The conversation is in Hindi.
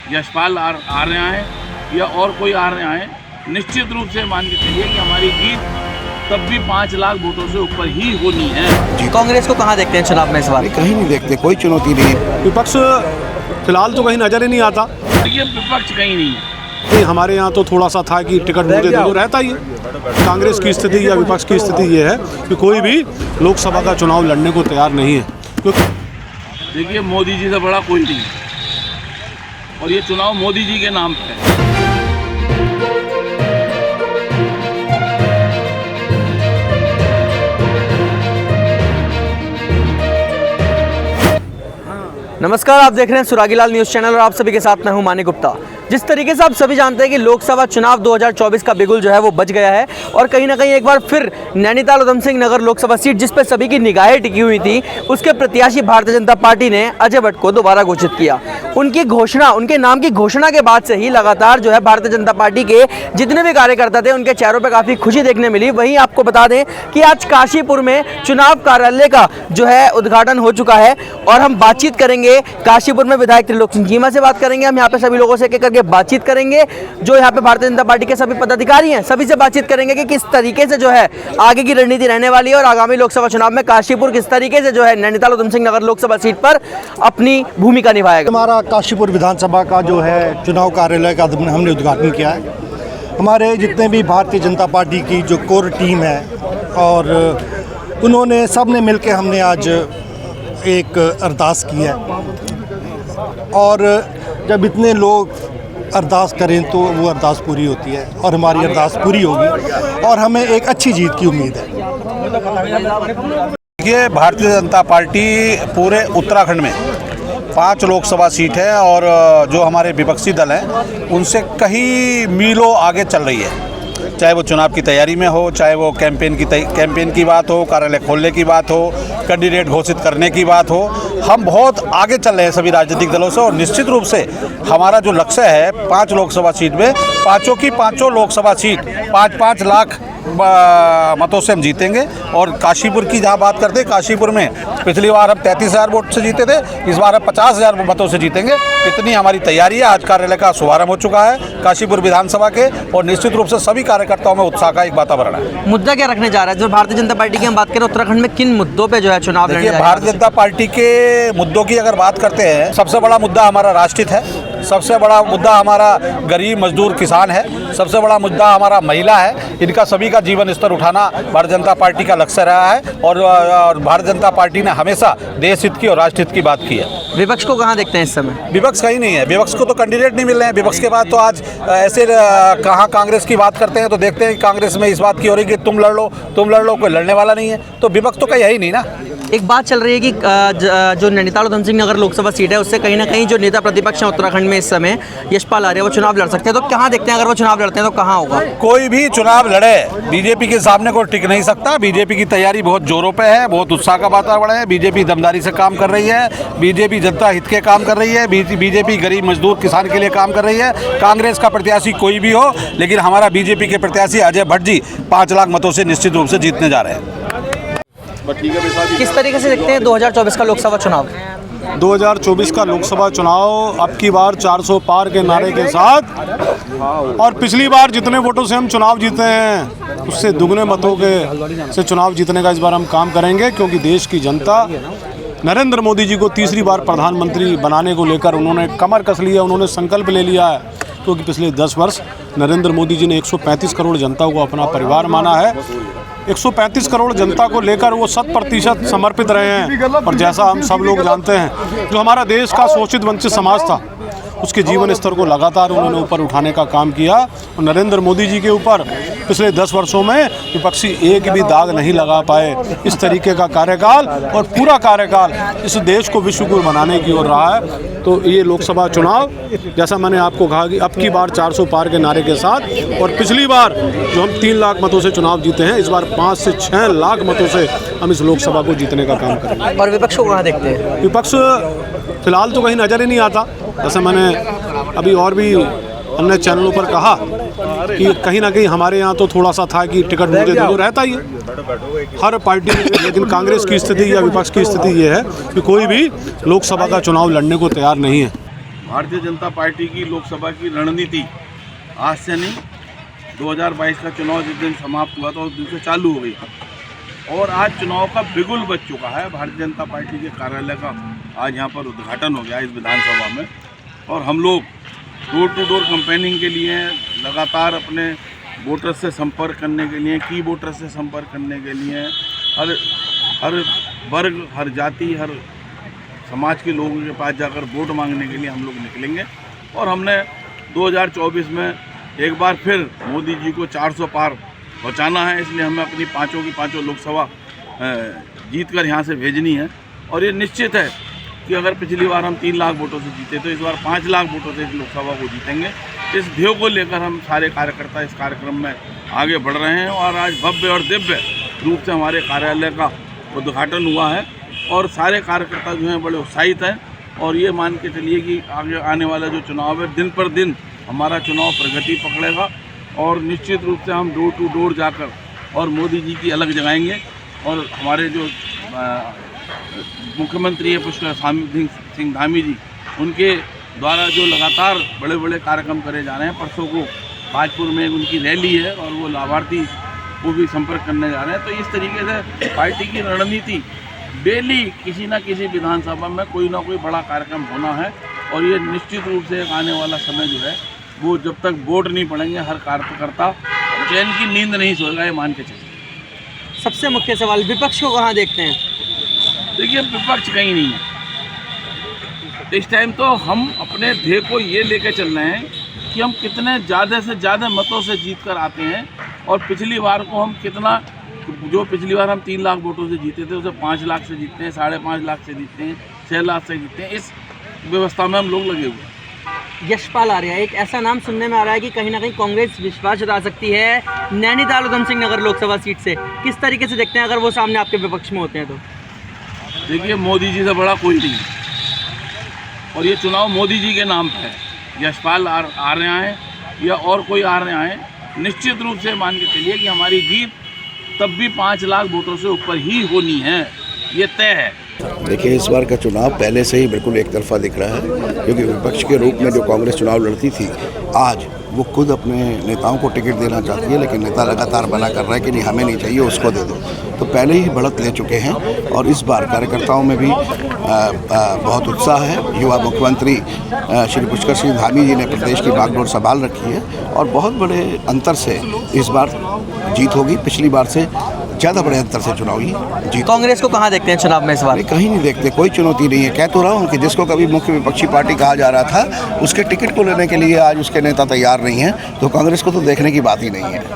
यशपाल आ रहे हैं या और कोई आ रहे हैं, निश्चित रूप से मान के चलिए कि हमारी जीत तब भी 5 लाख वोटों से ऊपर ही होनी है। कांग्रेस को कहाँ देखते हैं चुनाव में इस बार? कहीं नहीं देखते, कोई चुनौती नहीं। विपक्ष फिलहाल तो कहीं नजर ही नहीं आता। ये विपक्ष कहीं नहीं है। नहीं, हमारे यहाँ तो थोड़ा सा था कि टिकट मुझे दे दो, रहता ही है। कांग्रेस की स्थिति या विपक्ष की स्थिति ये है कि कोई भी लोकसभा का चुनाव लड़ने को तैयार नहीं है, क्योंकि देखिए मोदी जी से बड़ा कोई नहीं और ये चुनाव मोदी जी के नाम पे है। नमस्कार, आप देख रहे हैं सुरागीलाल न्यूज़ चैनल और आप सभी के साथ मैं हूं मानिक गुप्ता। जिस तरीके से आप सभी जानते हैं कि लोकसभा चुनाव 2024 का बिगुल जो है वो बज गया है और कहीं ना कहीं एक बार फिर नैनीताल उधम सिंह नगर लोकसभा सीट जिस पर सभी की निगाहें टिकी हुई थी, उसके प्रत्याशी भारतीय जनता पार्टी ने अजय भट्ट को दोबारा घोषित किया। उनकी घोषणा, उनके नाम की घोषणा के बाद से ही लगातार जो है भारतीय जनता पार्टी के जितने भी कार्यकर्ता थे उनके चेहरों पर काफ़ी खुशी देखने मिली। वहीं आपको बता दें कि आज काशीपुर में चुनाव कार्यालय का जो है उद्घाटन हो चुका है और हम बातचीत करेंगे काशीपुर में विधायक त्रिलोक सिंह चीमा से बात करेंगे। हम यहाँ पे सभी लोगों से एक करके बातचीत करेंगे जो यहाँ पे भारतीय जनता पार्टी के सभी पदाधिकारी हैं, सभी से बातचीत करेंगे कि किस तरीके से जो है आगे की रणनीति रहने वाली है और आगामी लोकसभा चुनाव में काशीपुर किस तरीके से जो है नैनीताल उधम सिंह नगर लोकसभा सीट पर अपनी भूमिका निभाएगा। हमारा काशीपुर विधानसभा का जो है चुनाव कार्यालय का हमने उद्घाटन किया है। हमारे जितने भी भारतीय जनता पार्टी की जो कोर टीम है और उन्होंने सब ने मिलकर हमने आज एक अरदास की है और जब इतने लोग अरदास करें तो वो अरदास पूरी होती है और हमारी अरदास पूरी होगी और हमें एक अच्छी जीत की उम्मीद है। ये भारतीय जनता पार्टी पूरे उत्तराखंड में 5 लोकसभा सीट है और जो हमारे विपक्षी दल हैं उनसे कई मीलों आगे चल रही है, चाहे वो चुनाव की तैयारी में हो, चाहे वो कैंपेन की बात हो, कार्यालय खोलने की बात हो, कैंडिडेट घोषित करने की बात हो। हम बहुत आगे चल रहे हैं सभी राजनीतिक दलों से और निश्चित रूप से हमारा जो लक्ष्य है 5 लोकसभा सीट में, पाँचों की पाँचों लोकसभा सीट 5-5 लाख मतों से हम जीतेंगे। और काशीपुर की जहाँ बात करते हैं, काशीपुर में पिछली बार हम 33,000 वोट से जीते थे, इस बार हम 50,000 मतों से जीतेंगे। इतनी हमारी तैयारी है। आज कार्यालय का शुभारंभ हो चुका है काशीपुर विधानसभा के और निश्चित रूप से सभी कार्यकर्ताओं में उत्साह का एक वातावरण है। मुद्दा क्या रखने जा रहा है जो भारतीय जनता पार्टी की हम बात करें उत्तराखंड में किन मुद्दों पे जो है चुनाव लड़ने जा रहा है? भारतीय जनता पार्टी के मुद्दों की अगर बात करते हैं, सबसे बड़ा मुद्दा हमारा राष्ट्रहित है, सबसे बड़ा मुद्दा हमारा गरीब मजदूर किसान है, सबसे बड़ा मुद्दा हमारा महिला है। इनका सभी का जीवन स्तर उठाना भारतीय जनता पार्टी का लक्ष्य रहा है और भारतीय जनता पार्टी ने हमेशा देश हित की और राष्ट्र हित की बात की है। विपक्ष को कहाँ देखते हैं इस समय? विपक्ष कहीं नहीं है, विपक्ष को तो कैंडिडेट नहीं मिल रहे हैं। विपक्ष के बाद तो आज ऐसे कहाँ कांग्रेस की बात करते हैं तो देखते हैं कि कांग्रेस में इस बात की हो रही है कि तुम लड़ लो, कोई लड़ने वाला नहीं है। तो विपक्ष तो कहीं है ही नहीं ना। एक बात चल रही है कि जो नैनीताल उधम सिंह नगर लोकसभा सीट है उससे कहीं ना कहीं जो नेता प्रतिपक्ष है उत्तराखंड में इस समय यशपाल आर्य वो चुनाव लड़ सकते हैं, तो कहाँ देखते हैं अगर वो चुनाव लड़ते हैं तो कहाँ होगा? कोई भी चुनाव लड़े बीजेपी के सामने कोई टिक नहीं सकता। बीजेपी की तैयारी बहुत जोरों पे है, बहुत उत्साह का वातावरण है। बीजेपी दमदारी से काम कर रही है, बीजेपी जनता हित के काम कर रही है, बीजेपी गरीब मजदूर किसान के लिए काम कर रही है। कांग्रेस का प्रत्याशी कोई भी हो, लेकिन हमारा बीजेपी के प्रत्याशी अजय भट्ट जी 5 लाख मतों से निश्चित रूप से जीतने जा रहे हैं। किस तरीके से देखते हैं 2024 का लोकसभा चुनाव? 2024 का लोकसभा चुनाव अब की बार 400 पार के नारे के साथ और पिछली बार जितने वोटों से हम चुनाव जीते हैं उससे दुगने मतों के से चुनाव जीतने का इस बार हम काम करेंगे, क्योंकि देश की जनता नरेंद्र मोदी जी को तीसरी बार प्रधानमंत्री बनाने को लेकर उन्होंने कमर कस लिया, उन्होंने संकल्प ले लिया है। क्योंकि पिछले 10 वर्ष नरेंद्र मोदी जी ने 135 करोड़ जनता को अपना परिवार माना है। 135 करोड़ जनता को लेकर वो 100% समर्पित रहे हैं और जैसा हम सब लोग जानते हैं जो हमारा देश का शोषित वंचित समाज था उसके जीवन स्तर को लगातार उन्होंने ऊपर उठाने का काम किया और नरेंद्र मोदी जी के ऊपर पिछले 10 वर्षों में विपक्षी एक भी दाग नहीं लगा पाए। इस तरीके का कार्यकाल और पूरा कार्यकाल इस देश को विश्व गुरु बनाने की ओर रहा है। तो ये लोकसभा चुनाव जैसा मैंने आपको कहा कि अब की बार 400 पार के नारे के साथ और पिछली बार जो हम 3 लाख मतों से चुनाव जीते हैं, इस बार 5 से 6 लाख मतों से हम इस लोकसभा को जीतने का काम करेंगे। और विपक्ष को कहाँ देखते हैं? विपक्ष फिलहाल तो कहीं नजर ही नहीं आता। जैसे मैंने अभी और भी अन्य चैनलों पर कहा कि कहीं ना कहीं हमारे यहाँ तो थोड़ा सा था कि टिकट मुझे दे दो, रहता ही है हर पार्टी में। लेकिन कांग्रेस की स्थिति या विपक्ष की स्थिति ये है कि कोई भी लोकसभा का चुनाव लड़ने को तैयार नहीं है। भारतीय जनता पार्टी की लोकसभा की रणनीति आज से नहीं, 2022 का चुनाव जिस दिन समाप्त हुआ था उस दिन से चालू हो गई और आज चुनाव का बिगुल बज चुका है। भारतीय जनता पार्टी के कार्यालय का आज यहाँ पर उद्घाटन हो गया इस विधानसभा में और हम लोग डोर टू डोर कैंपेनिंग के लिए लगातार अपने वोटर से संपर्क करने के लिए, की वोटर से संपर्क करने के लिए हर वर्ग, हर जाति, हर समाज के लोगों के पास जाकर वोट मांगने के लिए हम लोग निकलेंगे। और हमने 2024 में एक बार फिर मोदी जी को 400 पार पहुंचाना है, इसलिए हमें अपनी पाँचों की पाँचों लोकसभा जीत कर यहाँ से भेजनी है। और ये निश्चित है कि अगर पिछली बार हम 3 लाख वोटों से जीते तो इस बार 5 लाख वोटों से इस लोकसभा को जीतेंगे। इस ध्येय को लेकर हम सारे कार्यकर्ता इस कार्यक्रम में आगे बढ़ रहे हैं और आज भव्य और दिव्य रूप से हमारे कार्यालय का उद्घाटन हुआ है और सारे कार्यकर्ता जो हैं बड़े उत्साहित हैं और ये मान के चलिए कि आगे आने वाला जो चुनाव है दिन पर दिन हमारा चुनाव प्रगति पकड़ेगा और निश्चित रूप से हम डोर टू डोर जाकर और मोदी जी की अलग जगाएंगे। और हमारे जो मुख्यमंत्री है पुष्कर सिंह धामी जी, उनके द्वारा जो लगातार बड़े बड़े कार्यक्रम करे जा रहे हैं, परसों को भाजपुर में उनकी रैली है और वो लाभार्थी को भी संपर्क करने जा रहे हैं। तो इस तरीके से पार्टी की रणनीति डेली किसी न किसी विधानसभा में कोई ना कोई बड़ा कार्यक्रम होना है और ये निश्चित रूप से आने वाला समय जो है वो जब तक वोट नहीं पड़ेंगे हर कार्यकर्ता चैन की नींद नहीं सोएगा, ये मान के चलिए। सबसे मुख्य सवाल, विपक्ष को कहाँ देखते हैं? देखिए, विपक्ष कहीं नहीं है इस टाइम। तो हम अपने ध्येय को ये लेकर चल रहे हैं कि हम कितने ज़्यादा से ज़्यादा मतों से जीत कर आते हैं और पिछली बार को हम कितना, जो पिछली बार हम 3 लाख वोटों से जीते थे उसे 5 लाख से जीतते हैं, 5.5 लाख से जीतते हैं, 6 लाख से जीतते हैं। इस व्यवस्था में हम लोग लगे हुए हैं। यशपाल आर्या, एक ऐसा नाम सुनने में आ रहा है कि कहीं ना कहीं कांग्रेस विश्वास जता सकती है नैनीताल उधम सिंह नगर लोकसभा सीट से। किस तरीके से देखते हैं अगर वो सामने आपके विपक्ष में होते हैं तो? देखिए, मोदी जी से बड़ा कोई नहीं है और ये चुनाव मोदी जी के नाम पे है। यशपाल आर्या हैं या और कोई आर्या हैं, निश्चित रूप से मान के चलिए कि हमारी जीत तब भी 5 लाख वोटों से ऊपर ही होनी है, ये तय है। देखिए, इस बार का चुनाव पहले से ही बिल्कुल एक तरफा दिख रहा है क्योंकि विपक्ष के रूप में जो कांग्रेस चुनाव लड़ती थी, आज वो खुद अपने नेताओं को टिकट देना चाहती है, लेकिन नेता लगातार मना कर रहा है कि नहीं, हमें नहीं चाहिए, उसको दे दो। तो पहले ही बढ़त ले चुके हैं और इस बार कार्यकर्ताओं में भी बहुत उत्साह है। युवा मुख्यमंत्री श्री पुष्कर सिंह धामी जी ने प्रदेश की बागडोर संभाल रखी है और बहुत बड़े अंतर से इस बार जीत होगी। पिछली बार से ज़्यादा बड़े अंतर से चुनावी जीत। कांग्रेस को कहाँ देखते हैं चुनाव में इस बार? कहीं नहीं देखते, कोई चुनौती नहीं है। कह तो रहा हूँ कि जिसको कभी मुख्य विपक्षी पार्टी कहा जा रहा था, उसके टिकट को लेने के लिए आज उसके नेता तैयार नहीं हैं, तो कांग्रेस को तो देखने की बात ही नहीं है।